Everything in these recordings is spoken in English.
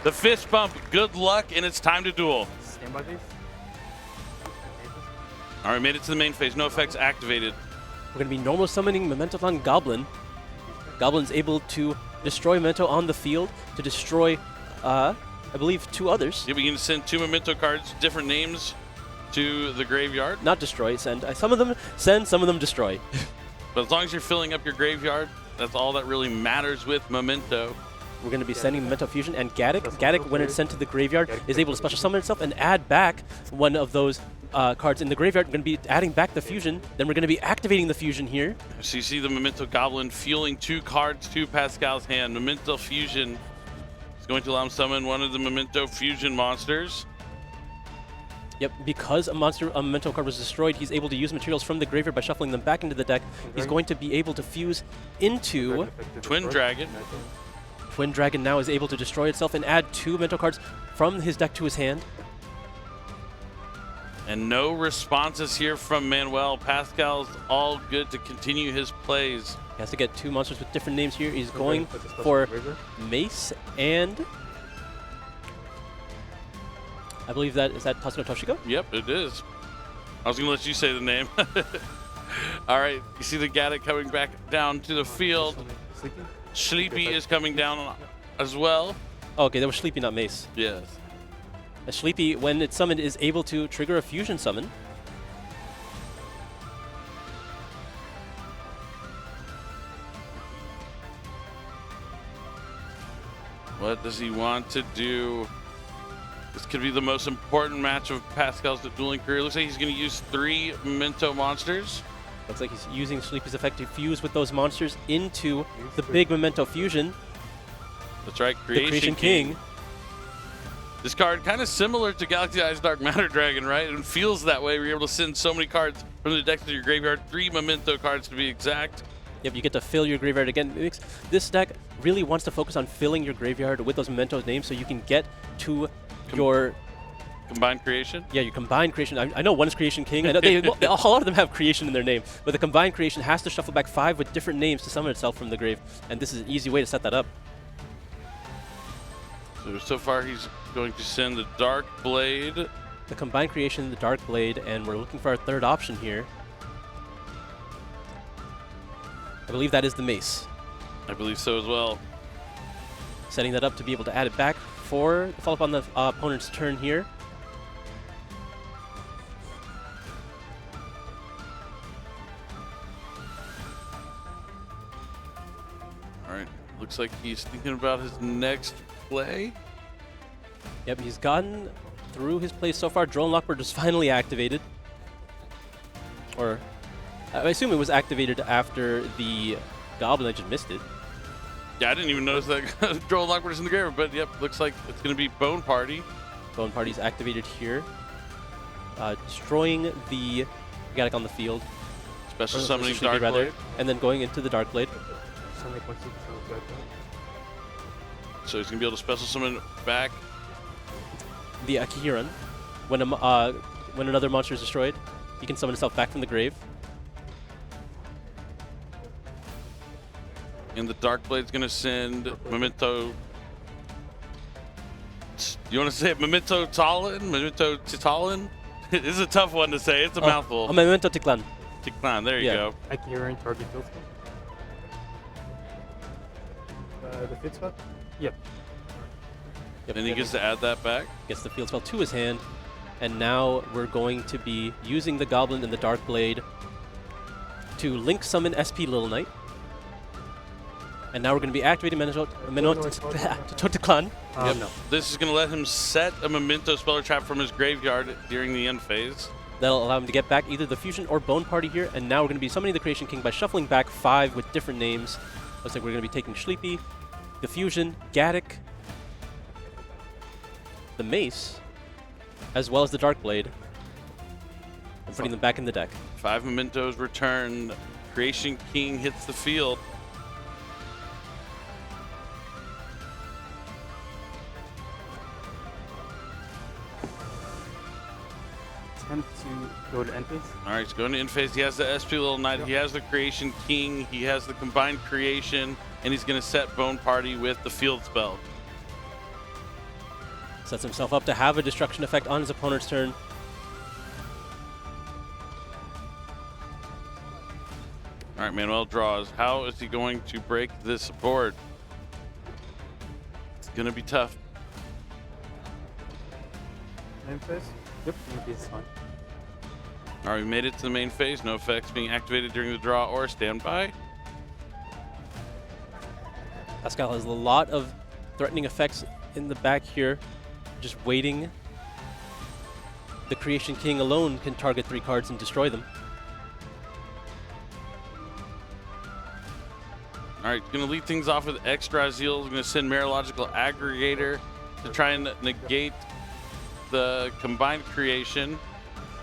The fist bump, good luck, and it's time to duel. Standby phase. All right, made it to the main phase. No effects activated. We're going to be normal summoning Memento on Goblin. Goblin's able to destroy Memento on the field, to destroy, I believe, 2 others. Yeah, we can send 2 Memento cards, different names, to the graveyard. Not destroy, send. Some of them send, some of them destroy. But as long as you're filling up your graveyard, that's all that really matters with Memento. We're going to be sending Memento Fusion and Gaddick. Gaddick, when it's sent to the graveyard, is able to special summon itself and add back one of those cards in the graveyard. We're going to be adding back the fusion. Then we're going to be activating the fusion here. So you see the Memento Goblin fueling 2 cards to Pascal's hand. Memento Fusion is going to allow him to summon one of the Memento Fusion monsters. Yep, because a Memento card was destroyed, he's able to use materials from the graveyard by shuffling them back into the deck. He's going to be able to fuse into Twin Dragon. Twin Dragon now is able to destroy itself and add 2 Memento cards from his deck to his hand. And no responses here from Manuel. Pascal's all good to continue his plays. He has to get 2 monsters with different names here. He's going for Mace and... I believe is that Tatsuno Toshiko? Yep, it is. I was going to let you say the name. All right, you see the Gaddick coming back down to the field. Sleepy is coming down as well. Oh, okay, that was Sleepy, not Mace. Yes. Sleepy, when it's summoned, is able to trigger a fusion summon. What does he want to do? This could be the most important match of Pascal's dueling career. Looks like he's going to use 3 Memento monsters. Looks like he's using Sleepy's effect to fuse with those monsters into the big Memento fusion. That's right, The Creation King. This card kind of similar to Galaxy Eyes Dark Matter Dragon, right? It feels that way. We're able to send so many cards from the deck to your graveyard. 3 Memento cards to be exact. Yep, you get to fill your graveyard again. This deck really wants to focus on filling your graveyard with those Memento names so you can get to your Combined Creation? Yeah, your combined creation. I know one is Creation King. I know a lot of them have creation in their name, but the combined creation has to shuffle back 5 with different names to summon itself from the grave, and this is an easy way to set that up. So far he's going to send the Dark Blade. The combined creation, the Dark Blade, and we're looking for our 3rd option here. I believe that is the Mace. I believe so as well. Setting that up to be able to add it back for follow up on the opponent's turn here. All right, looks like he's thinking about his next play. Yep, he's gotten through his plays so far. Drone Lockbird was finally activated. Or, I assume it was activated after the Goblin. I just missed it. Yeah, I didn't even notice that Drone Lockbird is in the graveyard, but yep, looks like it's going to be Bone Party. Bone Party's activated here. Destroying the Gaddick on the field. Special summoning Dark Blade. And then going into the Dark Blade. So he's going to be able to special summon back. The Akihiran. When another monster is destroyed, he can summon himself back from the grave. And the Dark Blade's going to send Memento. You want to say it? Memento Talon? Memento Titalin? This is a tough one to say. It's a mouthful. Memento Tiklan. Tiklan, there you go. Akihiran target field spell. The fit spot? Yep. And he gets to add that back. Gets the field spell to his hand. And now we're going to be using the Goblin and the Dark Blade to link summon SP Little Knight. And now we're going to be activating Memento Tiklan. Yep. No. This is going to let him set a Memento Speller Trap from his graveyard during the end phase. That'll allow him to get back either the Fusion or Bone Party here. And now we're going to be summoning the Creation King by shuffling back 5 with different names. Looks like we're going to be taking Sleepy, the Fusion, Gaddick, the Mace, as well as the Dark Blade, and putting them back in the deck. 5 Mementos returned. Creation King hits the field. To go to end phase. All right, he's going to end phase. He has the SP Little Knight. He has the Creation King. He has the combined creation, and he's going to set Bone Party with the field spell. Sets himself up to have a destruction effect on his opponent's turn. All right, Manuel draws. How is he going to break this board? It's gonna be tough. Main phase? Yep, maybe it's fine. All right, we made it to the main phase. No effects being activated during the draw or standby. Pascal has a lot of threatening effects in the back here, just waiting. The Creation King alone can target 3 cards and destroy them. All right, gonna lead things off with Ryzeal. Gonna send Mereological Aggregator to try and negate the combined creation.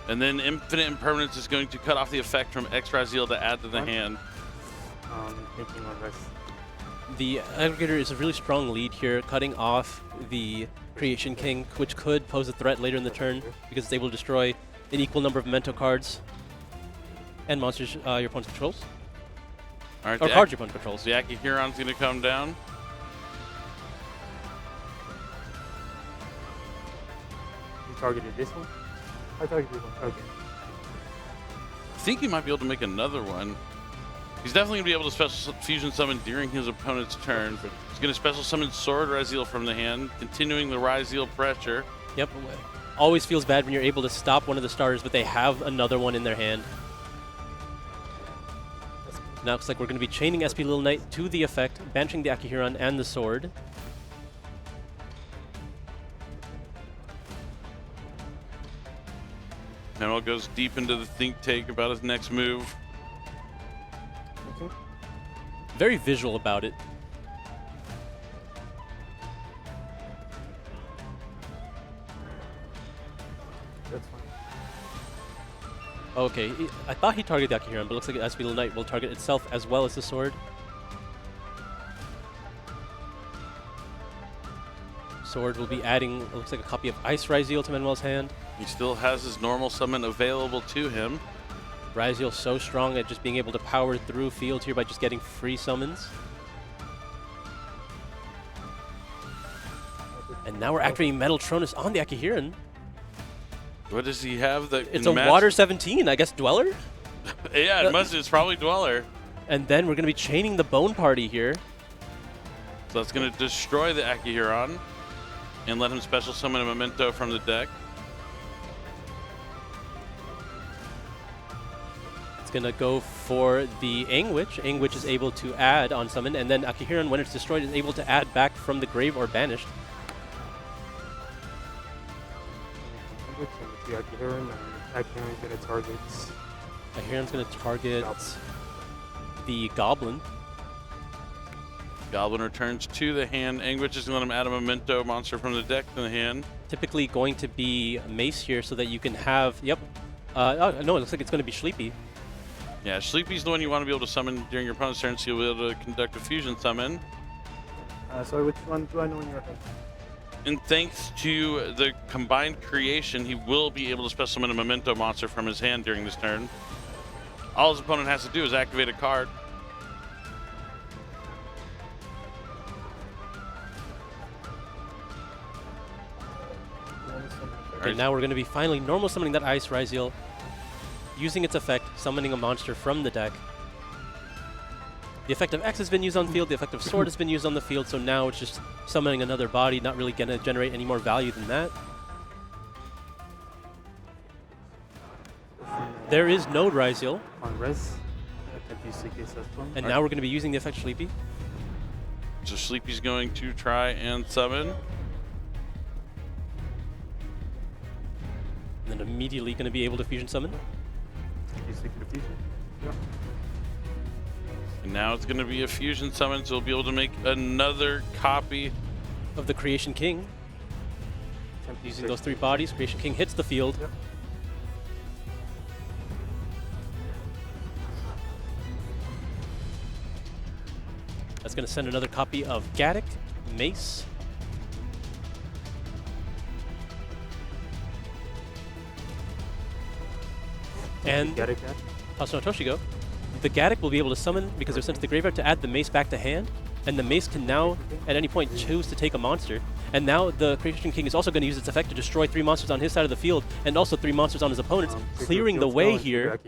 And then Infinite Impermanence is going to cut off the effect from Ryzeal to add to the hand. Thinking on this. The Aggregator is a really strong lead here, cutting off the Creation King, which could pose a threat later in the turn because it's able to destroy an equal number of Memento cards and monsters your opponent controls. All right, Or cards your opponent controls. The Akihiron's gonna come down. You targeted this one? I targeted this one. Okay. I think he might be able to make another one. He's definitely gonna be able to special fusion summon during his opponent's turn. He's gonna special summon Sword Ryzeal from the hand, continuing the Ryzeal pressure. Yep. Always feels bad when you're able to stop one of the starters, but they have another one in their hand. Now it looks like we're going to be chaining SP Little Knight to the effect, banishing the Akihiron and the sword. Manuel goes deep into the think tank about his next move. Okay. Very visual about it. That's fine. Okay, I thought he targeted the Akihiron, but it looks like SP Little Knight will target itself as well as the sword. Sword will be adding, it looks like a copy of Ice Ryzeal to Manuel's hand. He still has his normal summon available to him. Ryzeal so strong at just being able to power through fields here by just getting free summons. And now we're activating Metal Tronus on the Akihiron. What does he have that It's can a match? Water 17, I guess Dweller? Yeah, it's probably Dweller. And then we're going to be chaining the Bone Party here. So that's going to destroy the Akihiron and let him special summon a Memento from the deck. It's going to go for the Angwitch. Angwitch is able to add on summon, and then Akihiron, when it's destroyed, is able to add back from the grave or banished. The Akihiron, and Akihiron's gonna target. Akihiron's going to target the Goblin. Goblin returns to the hand. Angwitch is going to let him add a Memento monster from the deck to the hand. Typically going to be Mace here so that you can have, yep. Oh, no, it looks like it's going to be Sleepy. Yeah, Sleepy's the one you want to be able to summon during your opponent's turn, so you'll be able to conduct a fusion summon. Sorry, which one do I know in your head? And thanks to the combined creation, he will be able to special summon a Memento monster from his hand during this turn. All his opponent has to do is activate a card. Okay, now we're going to be finally normal summoning that Ice Ryzeal, using its effect, summoning a monster from the deck. The effect of X has been used on the field, the effect of Sword has been used on the field, so now it's just summoning another body, not really going to generate any more value than that. There is no Ryzeal, On res. YCS one. and now we're going to be using the effect Sleepy. So Sleepy's going to try and summon. And then immediately going to be able to fusion summon. YCS fusion. Yeah. And now it's going to be a fusion summon, so we'll be able to make another copy. Of the Creation King. Using those 3 bodies, Creation King hits the field. Yep. That's going to send another copy of Gaddock, Mace. And Get it, Cat? Hasuno Toshigo, the Gaddock will be able to summon, because they're sent to the graveyard, to add the Mace back to hand. And the Mace can now, at any point, choose to take a monster. And now the Creation King is also going to use its effect to destroy 3 monsters on his side of the field and also 3 monsters on his opponent's, clearing the way here.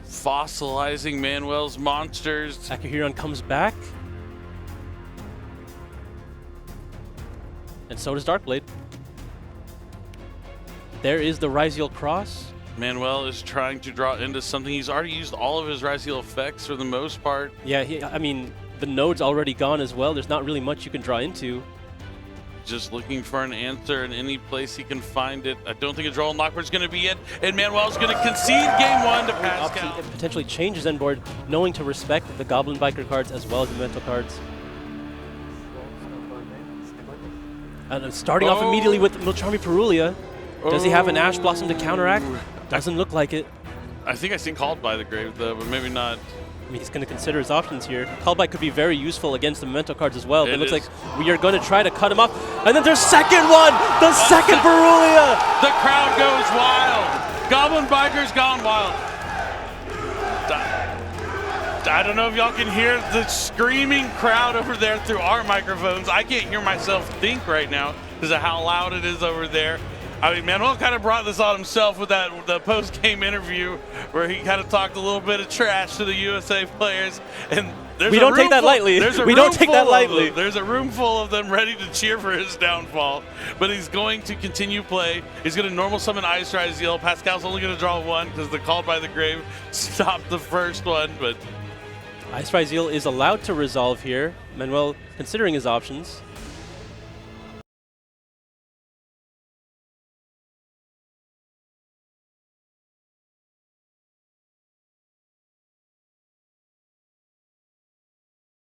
Fossilizing Manuel's monsters. Akahiron comes back. And so does Darkblade. There is the Ryzeal cross. Manuel is trying to draw into something. He's already used all of his Ryzeal effects for the most part. Yeah, I mean, the node's already gone as well. There's not really much you can draw into. Just looking for an answer in any place he can find it. I don't think a draw on Lockbird's going to be it. And Manuel's going to concede game 1 to Pascal. It potentially changes end board, knowing to respect the Goblin Biker cards as well as the Memento cards. And starting off immediately with Milcharmi Perulia. Does he have an Ash Blossom to counteract? Doesn't look like it. I think I see Called by the Grave, though, but maybe not. I mean, he's going to consider his options here. Callback could be very useful against the Memento cards as well. But it looks like we are going to try to cut him off. And then there's second one! The second Perulia! The crowd goes wild. Goblin Biker's gone wild. I don't know if y'all can hear the screaming crowd over there through our microphones. I can't hear myself think right now because of how loud it is over there. I mean, Manuel kind of brought this on himself with the post-game interview where he kind of talked a little bit of trash to the USA players. And we don't take that lightly. We don't take that lightly. There's a room full of them ready to cheer for his downfall. But he's going to continue play. He's going to normal summon Ice Ryzeal. Pascal's only going to draw 1 because the Called by the Grave stopped the first one. But Ice Ryzeal is allowed to resolve here. Manuel considering his options.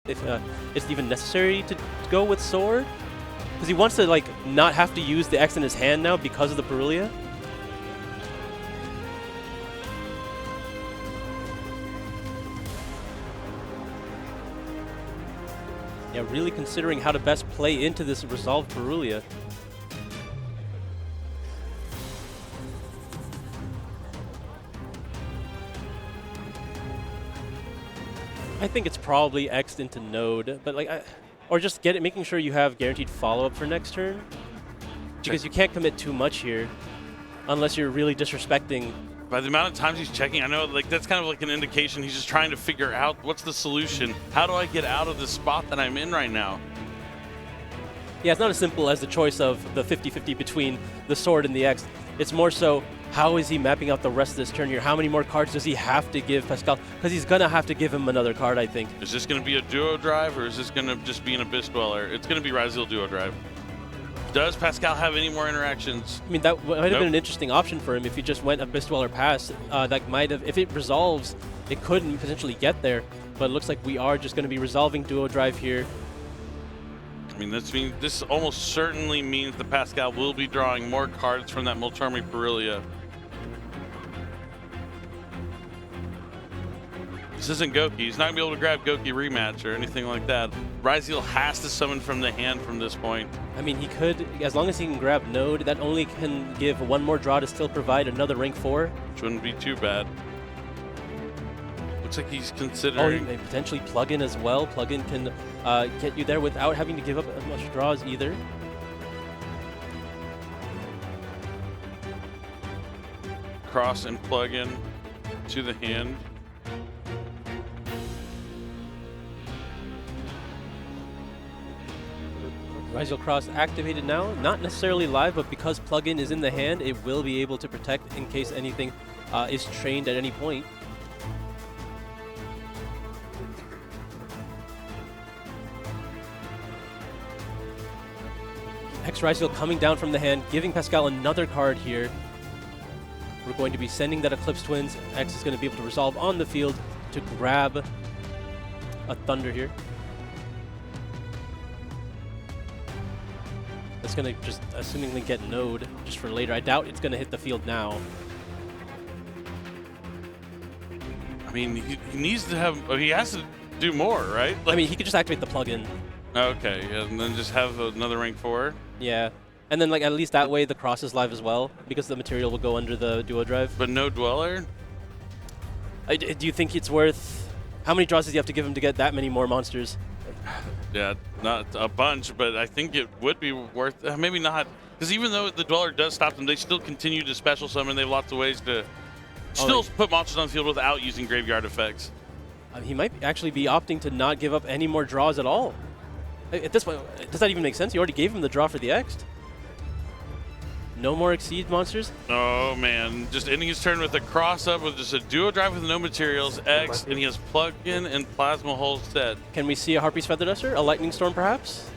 If it's even necessary to go with Sword, because he wants to like not have to use the X in his hand now because of the Perulia. Yeah, really considering how to best play into this resolved Perulia. I think it's probably X'd into Node, but like, or just get it, making sure you have guaranteed follow-up for next turn, because you can't commit too much here, unless you're really disrespecting. By the amount of times he's checking, I know like that's kind of like an indication he's just trying to figure out what's the solution. How do I get out of the spot that I'm in right now? Yeah, it's not as simple as the choice of the 50-50 between the Sword and the X. It's more so, how is he mapping out the rest of this turn here? How many more cards does he have to give Pascal? Because he's going to have to give him another card, I think. Is this going to be a duo drive, or is this going to just be an Abyss Dweller? It's going to be Ryzeal duo drive. Does Pascal have any more interactions? I mean, that might have been an interesting option for him if he just went Abyss Dweller pass. That might have, if it resolves, it could potentially get there. But it looks like we are just going to be resolving duo drive here. I mean, this almost certainly means that Pascal will be drawing more cards from that Milcharmi Perulia. This isn't Goki. He's not going to be able to grab Goki rematch or anything like that. Ryzeal has to summon from the hand from this point. I mean, he could, as long as he can grab Node, that only can give 1 more draw to still provide another rank 4. Which wouldn't be too bad. Looks like he's considering. Oh, potentially Plugin as well. Plugin can get you there without having to give up as much draws either. Cross and Plugin to the hand. Ryzeal Cross activated now, not necessarily live, but because Plugin is in the hand, it will be able to protect in case anything is trained at any point. X Ryzeal coming down from the hand, giving Pascal another card here. We're going to be sending that Eclipse Twins. X is going to be able to resolve on the field to grab a Thunder here. It's going to just assumingly get Node just for later. I doubt it's going to hit the field now. I mean, he needs to have, he has to do more, right? Like, I mean, he could just activate the plugin. Okay, and then just have another rank 4. Yeah. And then, like, at least that way the cross is live as well, because the material will go under the duo drive. But no Dweller? Do you think it's worth How many draws does he have to give him to get that many more monsters? Yeah, not a bunch, but I think it would be worth. Maybe not, because even though the Dweller does stop them, they still continue to special summon. They have lots of ways to still put monsters on the field without using graveyard effects. He might actually be opting to not give up any more draws at all. At this point, does that even make sense? You already gave him the draw for the X. No more Exceed monsters? Oh man, just ending his turn with a cross up with just a duo drive with no materials, X, and he has plug-in and plasma hole set. Can we see a Harpy's Feather Duster? A Lightning Storm perhaps?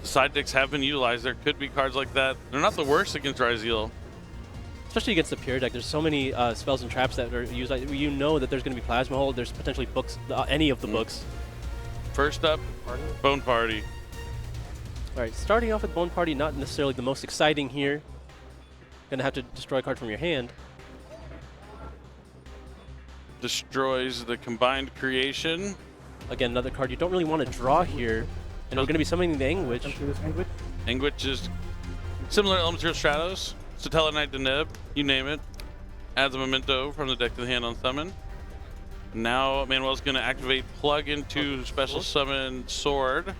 Side decks have been utilized. There could be cards like that. They're not the worst against Ryzeal. Especially against the Pure deck. There's so many spells and traps that are used. You know that there's going to be Plasma Hole. There's potentially books, any of the books. First up, Bone Party. All right, starting off with Bone Party, not necessarily the most exciting here. Going to have to destroy a card from your hand. Destroys the combined creation. Again, another card you don't really want to draw here. And we're going to be summoning the Anguish. Anguish is similar elements to Stratos. Satella Knight Deneb, you name it. Adds a memento from the deck to the hand on summon. Now Manuel's going to activate plug into special summon Sword.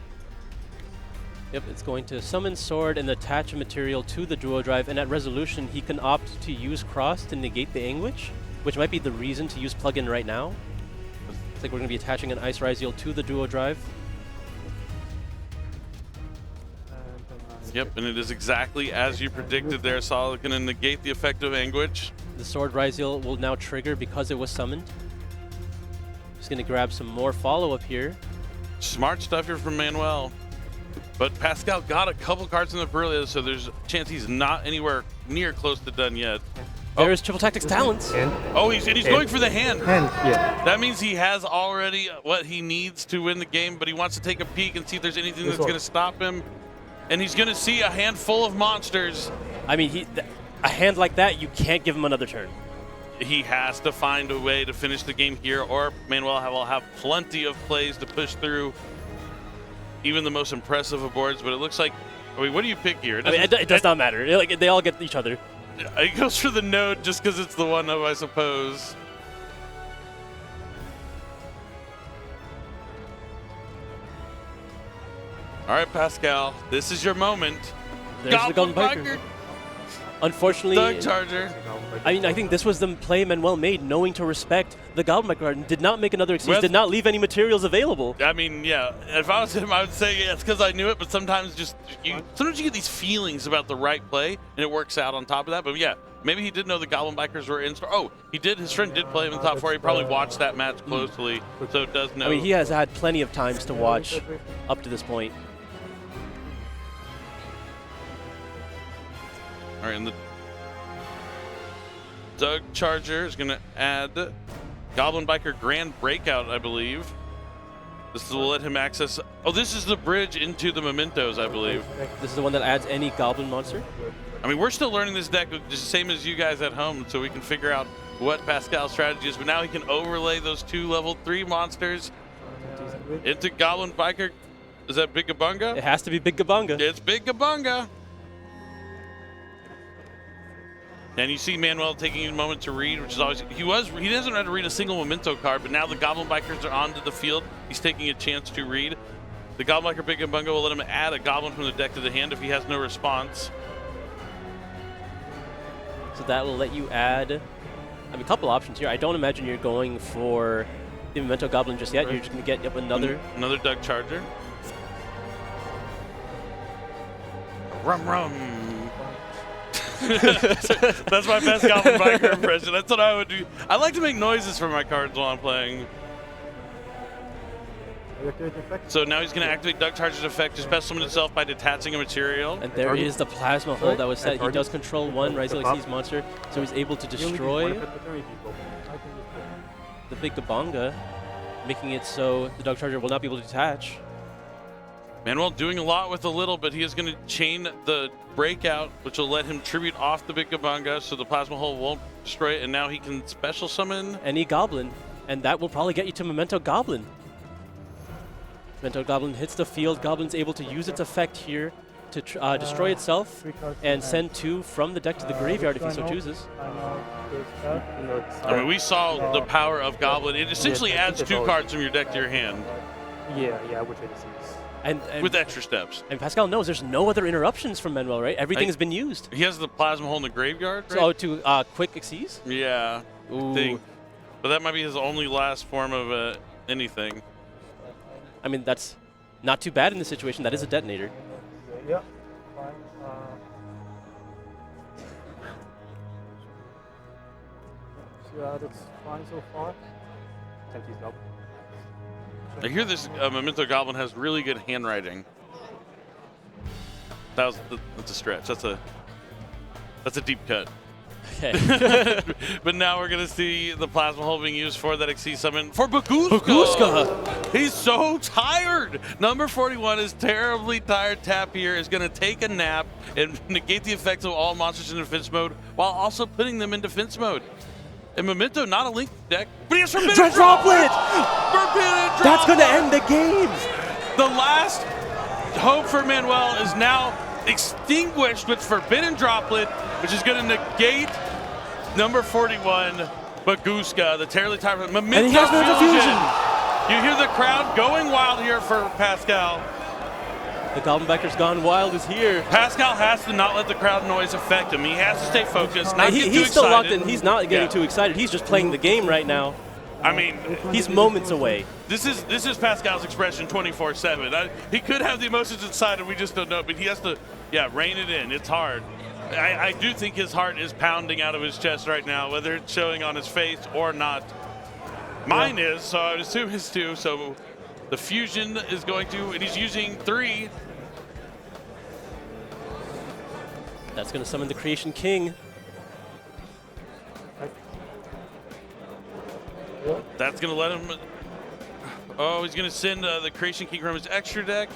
Yep, it's going to summon Sword and attach a material to the duo drive, and at resolution he can opt to use Cross to negate the Anguish, which might be the reason to use plug-in right now. Looks like we're going to be attaching an Ice Ryzeal to the duo drive. Yep, and it is exactly as you predicted there, Solid. Going to negate the effect of Anguish. The Sword Ryzeal will now trigger because it was summoned. Just going to grab some more follow-up here. Smart stuff here from Manuel. But Pascal got a couple cards in the Brillia, so there's a chance he's not anywhere near close to done yet. There's Triple Tactics Talents. Oh, he's going for the hand. Yeah. That means he has already what he needs to win the game, but he wants to take a peek and see if there's anything that's going to stop him. And he's going to see a handful of monsters. I mean, a hand like that, you can't give him another turn. He has to find a way to finish the game here, or Manuel will have plenty of plays to push through even the most impressive of boards. But it looks like, I mean, what do you pick here? It does not matter. Like, they all get each other. He goes for the node just because it's the one of, I suppose. All right, Pascal, this is your moment. There's the Goblin Biker. Unfortunately, Doug Charger. I mean, I think this was the play Manuel made, knowing to respect the Goblin Biker and did not make another excuse, did not leave any materials available. I mean, yeah, if I was him, I would say it's because I knew it, but sometimes sometimes you get these feelings about the right play, and it works out on top of that. But yeah, maybe he did know the Goblin Bikers were in. Oh, he did. His friend did play him in the top four. He probably watched that match closely, so it does know. I mean, he has had plenty of times to watch up to this point. All right, and the Doug Charger is going to add Goblin Biker Grand Breakout, I believe. This will let him access. Oh, this is the bridge into the mementos, I believe. This is the one that adds any Goblin monster. I mean, we're still learning this deck, just the same as you guys at home, so we can figure out what Pascal's strategy is. But now he can overlay those 2 level 3 monsters into Goblin Biker. Is that Big Gabunga? It has to be Big Gabunga. It's Big Gabunga. And you see Manuel taking a moment to read, which is always, he doesn't have to read a single memento card, but now the Goblin Bikers are onto the field. He's taking a chance to read. The Goblin Biker Big Gabunga will let him add a Goblin from the deck to the hand if he has no response. So that will let you add, I mean, a couple options here. I don't imagine you're going for the Memento Goblin just yet. You're just going to get up another. Another Doug Charger. Rum rum. That's my best Goblin Biker impression. That's what I would do. I like to make noises for my cards while I'm playing. So now he's going to activate Doug Charger's effect to special summon itself by detaching a material. And there is the Plasma Hole that was set. He does control 1 Ryzeal Exceeds monster, so he's able to destroy the Big Gabunga, making it so the Doug Charger will not be able to detach. Manuel doing a lot with a little, but he is going to chain the breakout, which will let him tribute off the Big Gabunga, so the Plasma Hole won't destroy it, and now he can special summon any Goblin, and that will probably get you to Memento Goblin. Memento Goblin hits the field. Goblin's able to use its effect here to destroy itself and send 2 from the deck to the graveyard if he so chooses. goes back, you know, it's, I mean, we saw the power of Goblin. It essentially I think adds it's 2 always- cards from your deck to your hand Yeah, I would say this is. And with extra steps. and Pascal knows there's no other interruptions from Manuel, right? Everything has been used. He has the plasma hole in the graveyard, right? So to quick Xyz? Yeah, Ooh. think. But that might be his only last form of anything. I mean, that's not too bad in this situation. That is a detonator. Yeah, fine. Yeah, that's fine so far. Attempt to use double. I hear this Memento Goblin has really good handwriting. That's a stretch. That's a deep cut. Okay. But now we're gonna see the plasma hole being used for that XC summon for Baguska. Baguska! He's so tired. Number 41 is terribly tired. Tap here is gonna take a nap and negate the effects of all monsters in defense mode while also putting them in defense mode. And Memento, not a link deck, but he has Forbidden Droplet! Forbidden Droplet! That's going to end the game! The last hope for Manuel is now extinguished with Forbidden Droplet, which is going to negate number 41, Baguska, the terribly tired Memento And he has no diffusion. You hear the crowd going wild here for Pascal. The Goblin Backer's Gone Wild is here. Pascal has to not let the crowd noise affect him. He has to stay focused, not get too He's still locked excited. in. He's not getting too excited. He's just playing the game right now. I mean, He's moments away. this is Pascal's expression 24/7. He could have the emotions inside and we just don't know, but he has to, rein it in. It's hard. I do think his heart is pounding out of his chest right now, whether it's showing on his face or not. Mine is, so I would assume his too. So the fusion is going to, and he's using 3. That's going to summon the Creation King. That's going to let him. Oh, he's going to send the Creation King from his extra deck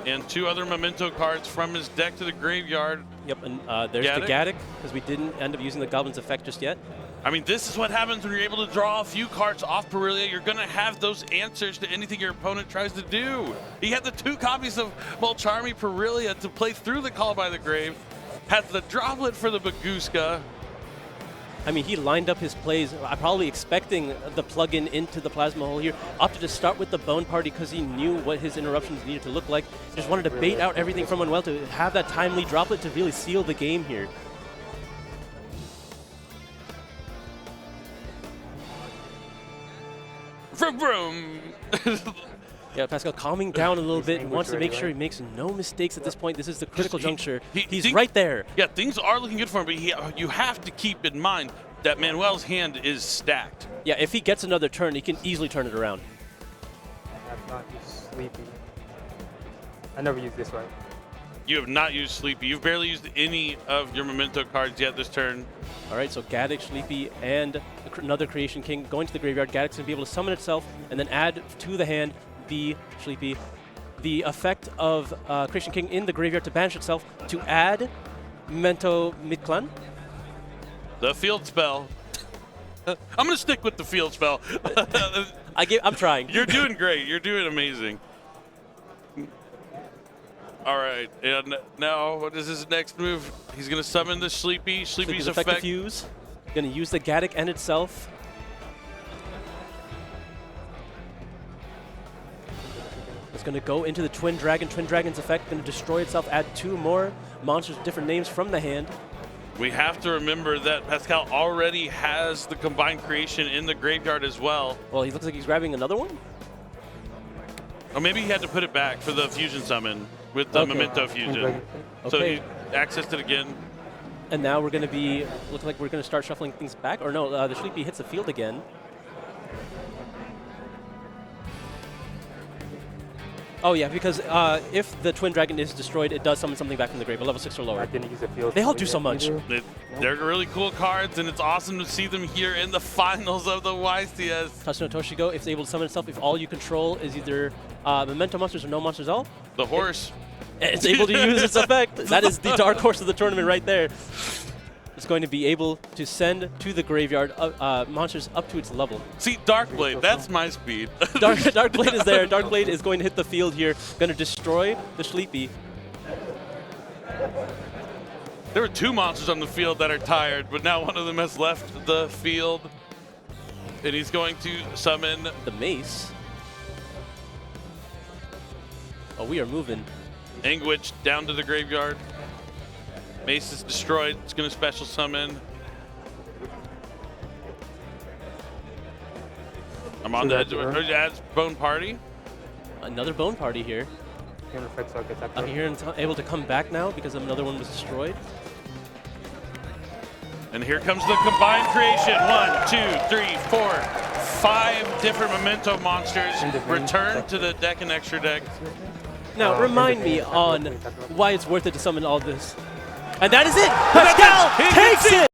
and 2 other Memento cards from his deck to the graveyard. Yep, and there's the Gaddock, because we didn't end up using the Goblin's effect just yet. I mean, this is what happens when you're able to draw a few cards off Perilia. You're going to have those answers to anything your opponent tries to do. He had the 2 copies of Mulcharmy Perilia to play through the Call by the Grave. Had the Droplet for the Baguska. I mean, he lined up his plays, probably expecting the plug-in into the Plasma Hole here. Opted to start with the Bone Party because he knew what his interruptions needed to look like. Just wanted to bait out everything from Manuel to have that timely Droplet to really seal the game here. Vroom, vroom. Yeah, Pascal calming down a little bit and wants to make ready, sure he right? makes no mistakes at this point. This is the critical juncture. He's think- right there. Yeah, things are looking good for him, but you have to keep in mind that Manuel's hand is stacked. Yeah, if he gets another turn, he can easily turn it around. I have not used Sleepy. I never used this right. You have not used Sleepy. You've barely used any of your Memento cards yet this turn. All right, so Gaddock, Sleepy, and another Creation King going to the graveyard. Gaddock's going to be able to summon itself and then add to the hand the Sleepy. The effect of Creation King in the graveyard to banish itself to add Memento Midclan. The field spell. I'm going to stick with the field spell. I'm trying. You're doing great. You're doing amazing. All right, and now what is his next move? He's going to summon the Sleepy. Sleepy's effect effect. diffuse. Going to use the Gaddock and itself. It's going to go into the Twin Dragon. Twin Dragon's effect going to destroy itself, add 2 more monsters with different names from the hand. We have to remember that Pascal already has the combined creation in the graveyard as well. Well, he looks like he's grabbing another one. Or maybe he had to put it back for the fusion summon with the Okay. Memento fusion. So Okay. he accessed it again. And now we're going to be, looks like we're going to start shuffling things back. Or no, the Sleepy hits the field again. Oh yeah, because if the Twin Dragon is destroyed, it does summon something back from the grave, a level 6 or I lower. didn't use a field. They all spell do so yet much. either. They're really cool cards, and it's awesome to see them here in the finals of the YCS. Tatsuno Toshigo, if it's able to summon itself, if all you control is either Memento monsters or no monsters at all, The horse. it's able to use its effect. That is the dark horse of the tournament right there. It's going to be able to send to the graveyard monsters up to its level. See, Darkblade, that's my speed. Darkblade is there. Darkblade is going to hit the field here, going to destroy the Sleepy. There were 2 monsters on the field that are tired, but now one of them has left the field. And he's going to summon The mace. Oh, we are moving. Anguich down to the graveyard. Mace is destroyed. It's going to special summon. I'm on the edge of it. Adds Bone Party. Another bone party here. I'm here and able to come back now because another one was destroyed. And here comes the combined creation. 1, 2, 3, 4, 5 different Memento monsters return to the deck and extra deck. Now, remind me on why it's worth it to summon all this. And that is it! Pascal takes it!